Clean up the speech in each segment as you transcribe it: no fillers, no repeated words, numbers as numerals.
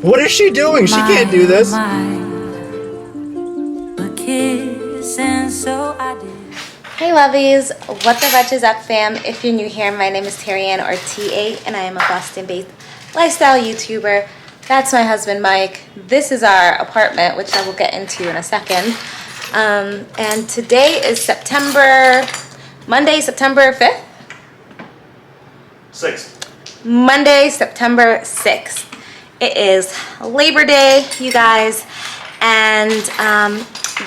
What is she doing? She can't do this. Hey lovies, what the Rudge is up fam? If you're new here, my name is Terry-Ann or TA and I am a Boston-based lifestyle YouTuber. That's my husband Mike. This is our apartment, which I will get into in a second. And today is Monday, September 5th? 6th. Monday, September 6th. It is Labor Day, you guys. And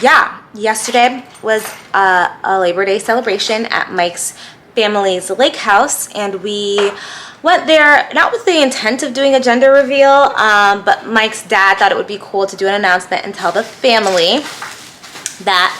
yeah, yesterday was a Labor Day celebration at Mike's family's lake house, and we went there not with the intent of doing a gender reveal, but Mike's dad thought it would be cool to do an announcement and tell the family that,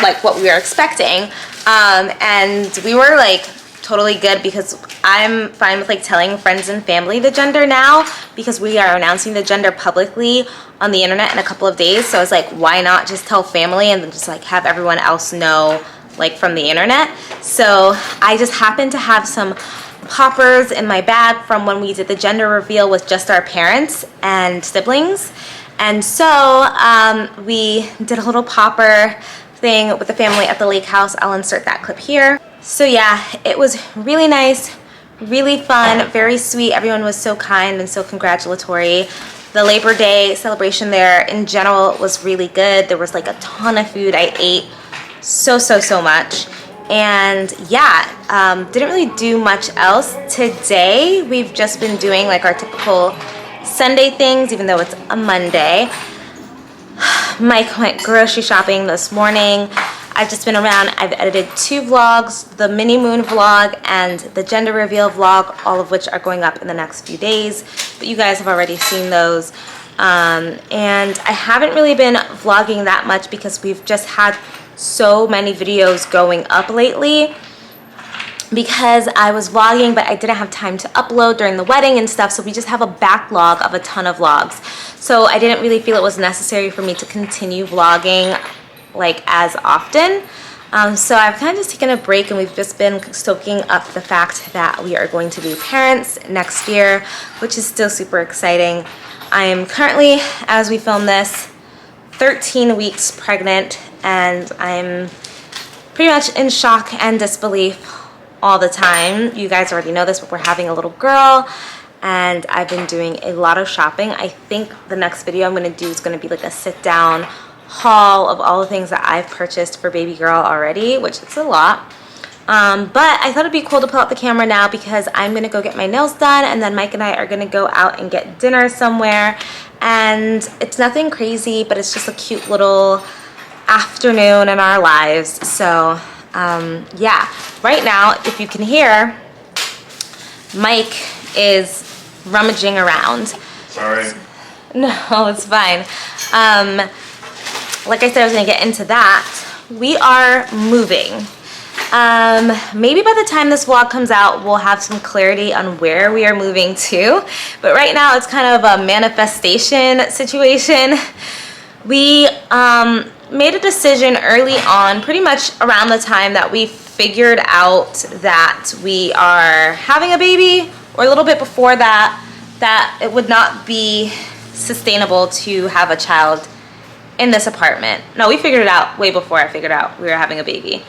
like, what we were expecting. And we were like totally good, because I'm fine with like telling friends and family the gender now, because we are announcing the gender publicly on the internet in a couple of days. So I was like, why not just tell family and then just like have everyone else know, like, from the internet. So I just happened to have some poppers in my bag from when we did the gender reveal with just our parents and siblings. And so we did a little popper thing with the family at the lake house. I'll insert that clip here. So yeah, it was really nice, really fun, very sweet. Everyone was so kind and so congratulatory. The Labor Day celebration there in general was really good. There was like a ton of food. I ate so much. And yeah, didn't really do much else. Today, we've just been doing like our typical Sunday things, even though it's a Monday. Mike went grocery shopping this morning. I've just been around. I've edited 2 vlogs, the mini moon vlog and the gender reveal vlog, all of which are going up in the next few days. But you guys have already seen those. And I haven't really been vlogging that much because we've just had so many videos going up lately, because I was vlogging but I didn't have time to upload during the wedding and stuff, so we just have a backlog of a ton of vlogs. So I didn't really feel it was necessary for me to continue vlogging like as often. So I've kind of just taken a break, and we've just been soaking up the fact that we are going to be parents next year, which is still super exciting. I am currently, as we film this, 13 weeks pregnant, and I'm pretty much in shock and disbelief all the time. You guys already know this, but we're having a little girl, and I've been doing a lot of shopping. I think the next video I'm going to do is going to be like a sit down haul of all the things that I've purchased for baby girl already, which is a lot. But I thought it'd be cool to pull out the camera now, because I'm going to go get my nails done, and then Mike and I are going to go out and get dinner somewhere. And it's nothing crazy, but it's just a cute little afternoon in our lives. So yeah, right now, if you can hear, Mike is rummaging around. Sorry. No, it's fine. Like I said, I was gonna get into that. We are moving. Maybe by the time this vlog comes out, we'll have some clarity on where we are moving to. But right now, it's kind of a manifestation situation. We made a decision early on, pretty much around the time that we figured out that we are having a baby, or a little bit before that, that it would not be sustainable to have a child in this apartment. No, we figured it out way before I figured out we were having a baby.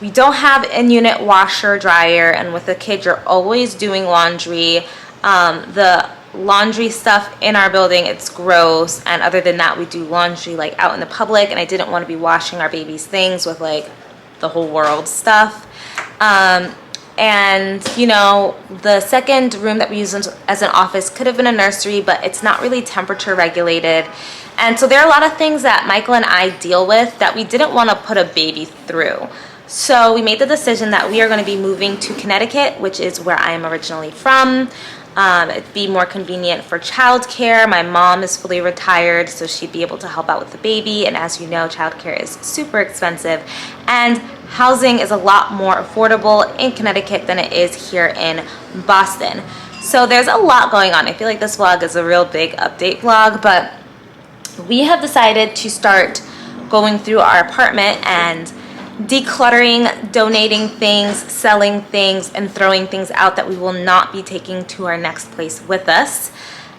We don't have in-unit washer dryer, and with the kids you're always doing laundry. The laundry stuff in our building, it's gross, and other than that we do laundry like out in the public, and I didn't want to be washing our baby's things with like the whole world stuff. And you know, the second room that we use as an office could have been a nursery, but it's not really temperature regulated. And so there are a lot of things that Michael and I deal with that we didn't want to put a baby through. So we made the decision that we are going to be moving to Connecticut, which is where I am originally from. It'd be more convenient for childcare. My mom is fully retired, so she'd be able to help out with the baby. And as you know, childcare is super expensive, and housing is a lot more affordable in Connecticut than it is here in Boston. So there's a lot going on. I feel like this vlog is a real big update vlog, but we have decided to start going through our apartment and decluttering, donating things, selling things, and throwing things out that we will not be taking to our next place with us.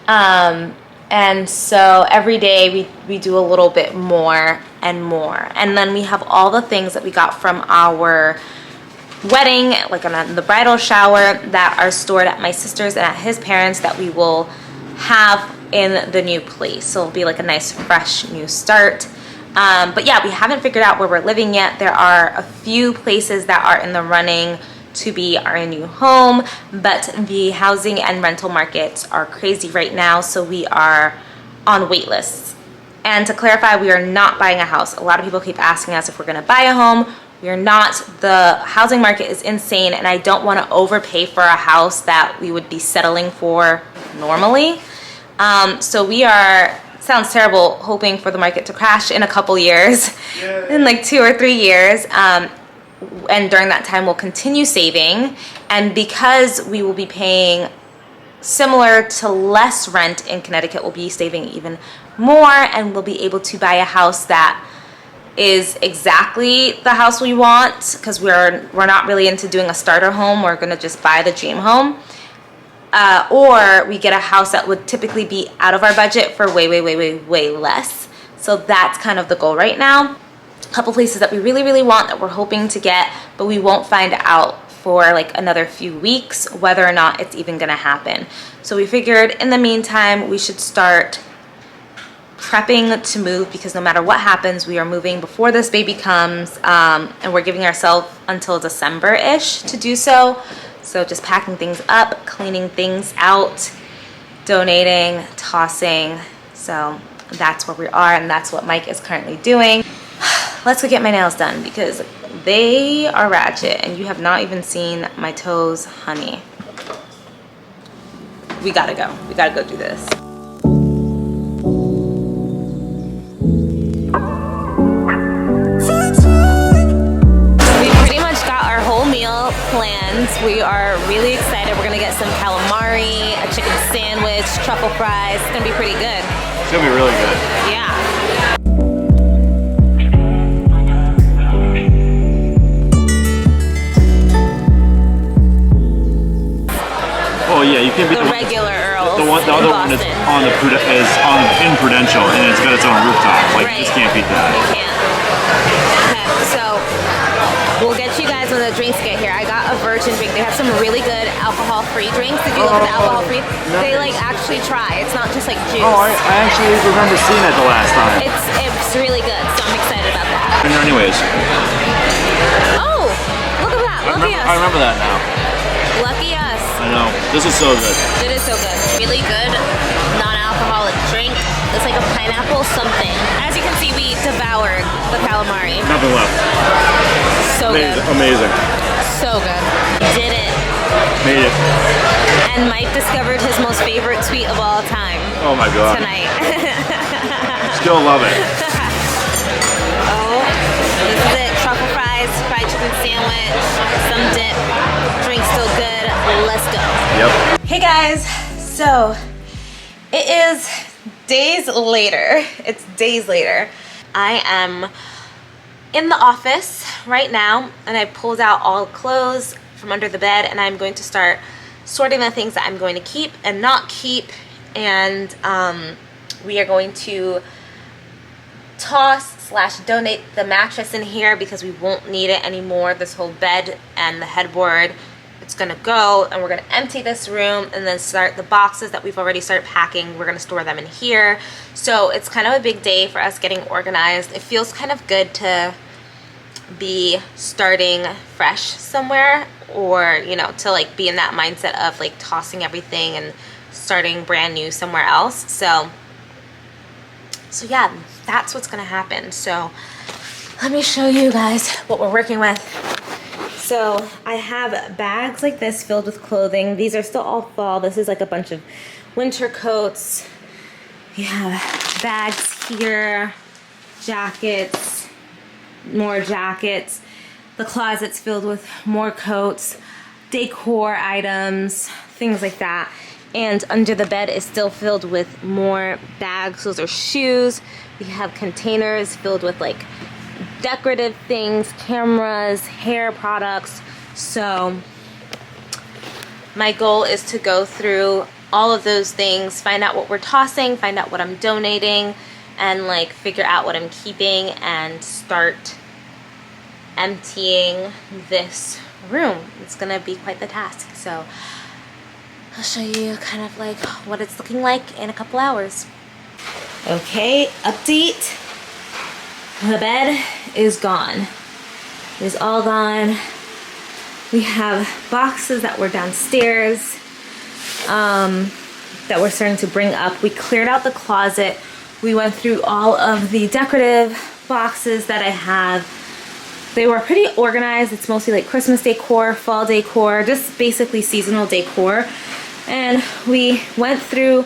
And so every day we do a little bit more and more. And then we have all the things that we got from our wedding, like on the bridal shower, that are stored at my sister's and at his parents that we will have in the new place. So it'll be like a nice fresh new start. But yeah, we haven't figured out where we're living yet. There are a few places that are in the running to be our new home, but the housing and rental markets are crazy right now, so we are on wait lists. And to clarify, we are not buying a house. A lot of people keep asking us if we're gonna buy a home. We are not. The housing market is insane, and I don't want to overpay for a house that we would be settling for normally. So we are, sounds terrible, hoping for the market to crash in a couple years, in like 2 or 3 years. And during that time, we'll continue saving. And because we will be paying similar to less rent in Connecticut, we'll be saving even more, and we'll be able to buy a house that is exactly the house we want, because we're not really into doing a starter home. We're gonna just buy the dream home. Or we get a house that would typically be out of our budget for way less. So that's kind of the goal right now. A couple places that we really want that we're hoping to get, but we won't find out for like another few weeks whether or not it's even gonna happen. So we figured in the meantime we should start prepping to move, because no matter what happens, we are moving before this baby comes, and we're giving ourselves until December-ish to do so. So just packing things up, cleaning things out, donating, tossing. So that's where we are, and that's what Mike is currently doing. Let's go get my nails done, because they are ratchet, and you have not even seen my toes, honey. We gotta go do this. Plans. We are really excited. We're gonna get some calamari, a chicken sandwich, truffle fries. It's gonna be pretty good. It's gonna be really good. Yeah. Oh yeah, you can be the regular Earls. The other one is in Prudential, and it's got its own rooftop. Like you just can't beat that. You can't. Okay, so we'll get you guys when the drinks get here. I got a virgin drink. They have some really good alcohol-free drinks. Did you look at the alcohol-free? No. They like actually try. It's not just like juice. Oh, I actually remember seeing it the last time. It's really good, so I'm excited about that. Been there anyways. Oh, look at that. Lucky us. I remember that now. Lucky us. I know. This is so good. It is so good. Really good non-alcoholic drink. It's like a pineapple something. As you can see, we devoured the calamari. Nothing left. So good. Amazing. So good. Did it. Made it. And Mike discovered his most favorite tweet of all time. Oh my god. Tonight. Still love it. Oh, this is it. Truffle fries, fried chicken sandwich, some dip. Drink still good. Let's go. Yep. Hey guys. So it is days later. It's days later. I am in the office right now, and I pulled out all clothes from under the bed, and I'm going to start sorting the things that I'm going to keep and not keep, and we are going to toss/donate the mattress in here because we won't need it anymore. This whole bed and the headboard, it's gonna go, and we're gonna empty this room and then start the boxes that we've already started packing. We're gonna store them in here. So it's kind of a big day for us getting organized. It feels kind of good to be starting fresh somewhere, or you know, to like be in that mindset of like tossing everything and starting brand new somewhere else. So yeah, that's what's gonna happen. So let me show you guys what we're working with. So I have bags like this filled with clothing. These are still all fall. This is like a bunch of winter coats. We have bags here, jackets, more jackets. The closet's filled with more coats, decor items, things like that. And under the bed is still filled with more bags. Those are shoes. We have containers filled with like decorative things, cameras, hair products. So my goal is to go through all of those things, find out what we're tossing, find out what I'm donating, and like figure out what I'm keeping and start emptying this room. It's gonna be quite the task. So I'll show you kind of like what it's looking like in a couple hours. Okay, update. The bed is gone. It is all gone. We have boxes that were downstairs that we're starting to bring up. We cleared out the closet. We went through all of the decorative boxes that I have. They were pretty organized. It's mostly like Christmas decor, fall decor, just basically seasonal decor. And we went through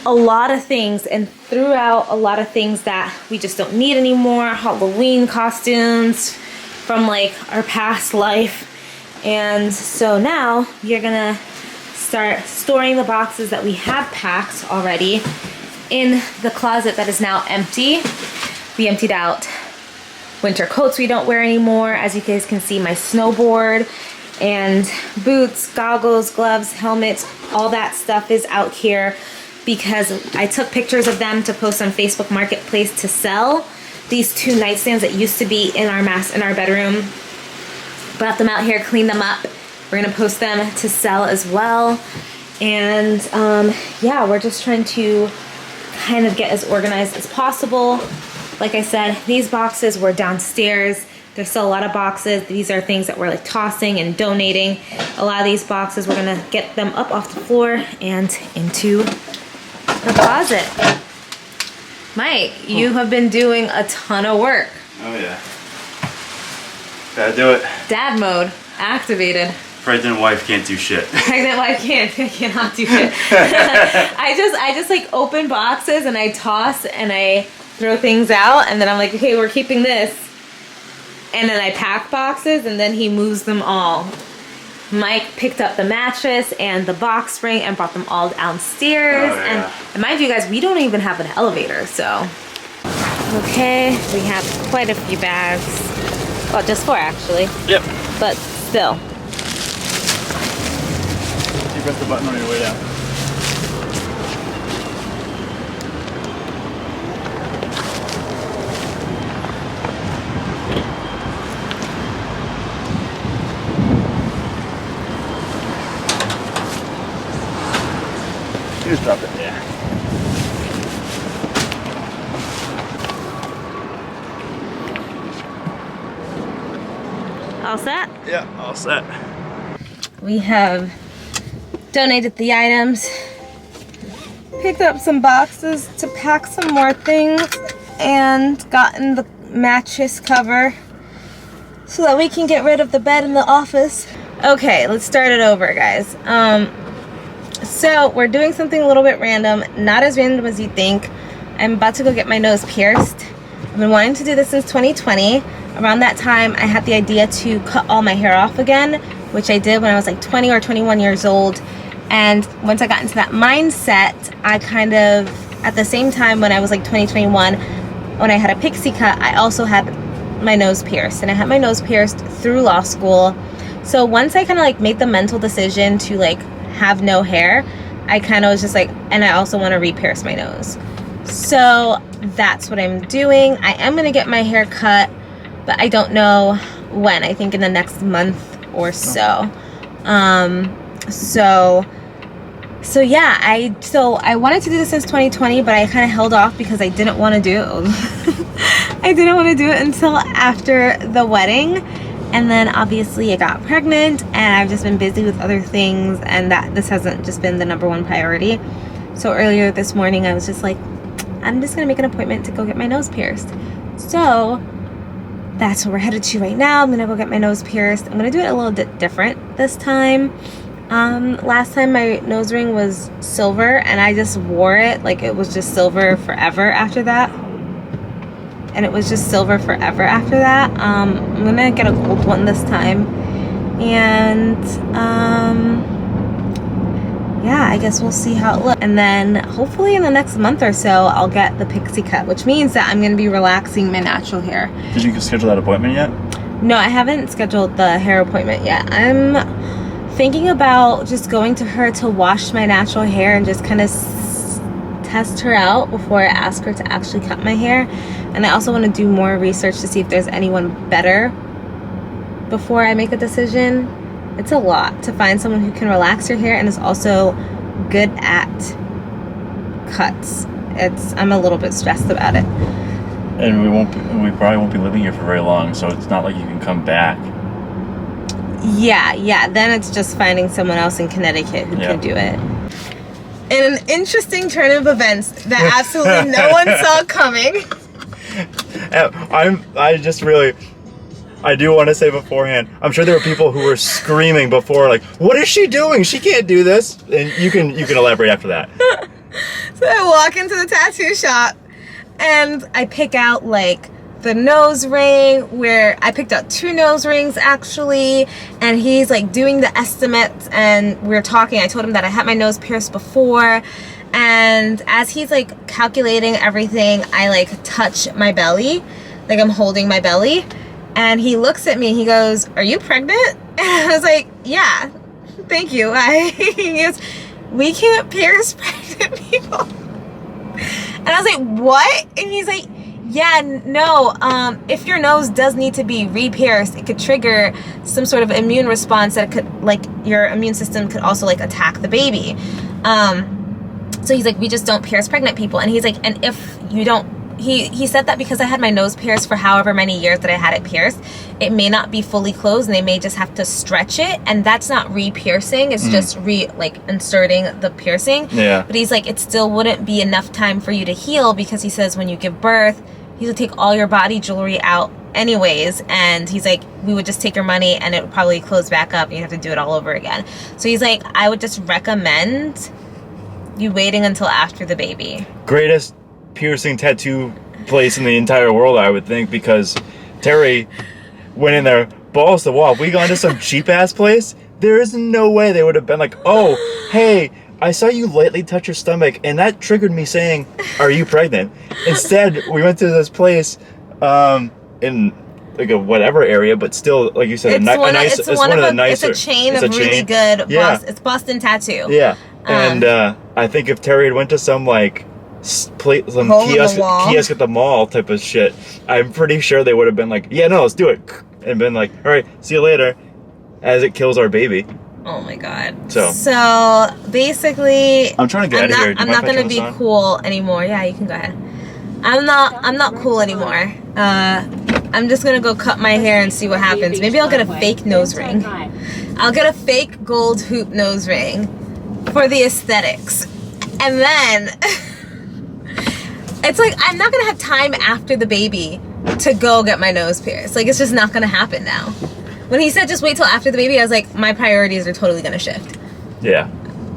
a lot of things and threw out a lot of things that we just don't need anymore. Halloween costumes from like our past life. And so now you're gonna start storing the boxes that we have packed already in the closet that is now empty. We emptied out winter coats we don't wear anymore. As you guys can see, my snowboard and boots, goggles, gloves, helmets, all that stuff is out here because I took pictures of them to post on Facebook Marketplace to sell. These 2 nightstands that used to be in our bedroom, brought them out here, cleaned them up. We're gonna post them to sell as well. And yeah, we're just trying to kind of get as organized as possible. Like I said, these boxes were downstairs. There's still a lot of boxes. These are things that we're like tossing and donating. A lot of these boxes, we're gonna get them up off the floor and into the closet. Mike, you have been doing a ton of work. Oh yeah. Gotta do it. Dad mode activated. Pregnant wife can't do shit. Pregnant wife cannot do shit. I just like open boxes and I toss and I throw things out and then I'm like, okay, we're keeping this. And then I pack boxes and then he moves them all. Mike picked up the mattress and the box spring and brought them all downstairs. Oh, yeah. And mind you guys, we don't even have an elevator, so. Okay, we have quite a few bags. Well, just 4 actually. Yep. But still. You press the button on your way down. You just drop it. Yeah. All set? Yeah, all set. We have donated the items, picked up some boxes to pack some more things, and gotten the mattress cover so that we can get rid of the bed in the office. Okay, let's start it over, guys. So we're doing something a little bit random, not as random as you think. I'm about to go get my nose pierced. I've been wanting to do this since 2020. Around that time, I had the idea to cut all my hair off again, which I did when I was like 20 or 21 years old. And once I got into that mindset, I kind of, at the same time when I was like 20, 21, when I had a pixie cut, I also had my nose pierced. And I had my nose pierced through law school. So once I kind of like made the mental decision to like have no hair, I kind of was just like, and I also want to re-pierce my nose. So that's what I'm doing. I am going to get my hair cut, but I don't know when. I think in the next month or so. So yeah, I wanted to do this since 2020, but I kind of held off because I didn't want to do it. I didn't want to do it until after the wedding. And then obviously I got pregnant and I've just been busy with other things, and that this hasn't just been the #1 priority. So earlier this morning I was just like, I'm just gonna make an appointment to go get my nose pierced. So that's where we're headed to right now. I'm gonna go get my nose pierced. I'm gonna do it a little bit different this time. Last time my nose ring was silver and I just wore it like it was just silver forever after that. And it was just silver forever after that. I'm gonna get a gold one this time. And yeah, I guess we'll see how it looks. And then hopefully in the next month or so, I'll get the pixie cut, which means that I'm gonna be relaxing my natural hair. Did you schedule that appointment yet? No, I haven't scheduled the hair appointment yet. I'm thinking about just going to her to wash my natural hair and just kind of test her out before I ask her to actually cut my hair. And I also want to do more research to see if there's anyone better before I make a decision. It's a lot to find someone who can relax your hair and is also good at cuts. I'm a little bit stressed about it. And we probably won't be living here for very long, so it's not like you can come back. Yeah. Then it's just finding someone else in Connecticut who can do it. In an interesting turn of events that absolutely no one saw coming. I do want to say beforehand, I'm sure there were people who were screaming before, like, what is she doing? She can't do this. And you can elaborate after that. So I walk into the tattoo shop and I pick out like the nose ring, where I picked out 2 nose rings actually, and he's like doing the estimates and we're talking. I told him that I had my nose pierced before, and as he's like calculating everything, I like touch my belly, like I'm holding my belly, and he looks at me and he goes, "Are you pregnant?" And I was like, "Yeah, thank you." He goes, "We can't pierce pregnant people." And I was like, "What?" And he's like, "Yeah, no, if your nose does need to be re-pierced, it could trigger some sort of immune response that could, like, your immune system could also, like, attack the baby." So he's like, "We just don't pierce pregnant people." And he's like, "And if you don't," he said that because I had my nose pierced for however many years that I had it pierced, it may not be fully closed and they may just have to stretch it, and that's not re-piercing, it's just inserting the piercing. Yeah. But he's like, it still wouldn't be enough time for you to heal, because he says when you give birth, he would take all your body jewelry out anyways, and he's like, we would just take your money and it would probably close back up and you have to do it all over again. So he's like, I would just recommend you waiting until after the baby. Greatest piercing tattoo place in the entire world, I would think, because Terry went in there balls to the wall. If we gone to some cheap ass place, there is no way they would have been like, "Oh, hey, I saw you lightly touch your stomach and that triggered me saying, are you pregnant?" Instead, we went to this place in like a whatever area, but still, like you said, it's one of the nicer. It's a chain of really good. It's Boston Tattoo. Yeah, and I think if Terry had went to some like kiosk at the mall type of shit, I'm pretty sure they would have been like, "Yeah, no, let's do it," and been like, "All right, see you later," as it kills our baby. Oh my god. So basically, I'm trying to get out of here. I'm not gonna be cool anymore. Yeah, you can go ahead. I'm not cool anymore. I'm just gonna go cut my hair and see what happens. Maybe I'll get a fake nose ring. I'll get a fake gold hoop nose ring for the aesthetics. And then it's like, I'm not gonna have time after the baby to go get my nose pierced. Like, it's just not gonna happen now. When he said just wait till after the baby, I was like, my priorities are totally gonna shift. Yeah.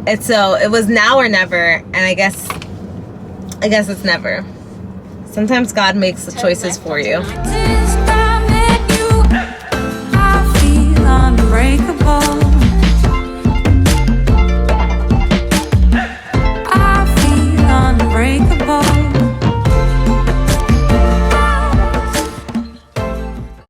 And so it was now or never, and I guess it's never. Sometimes God makes the choices for you. I feel unbreakable.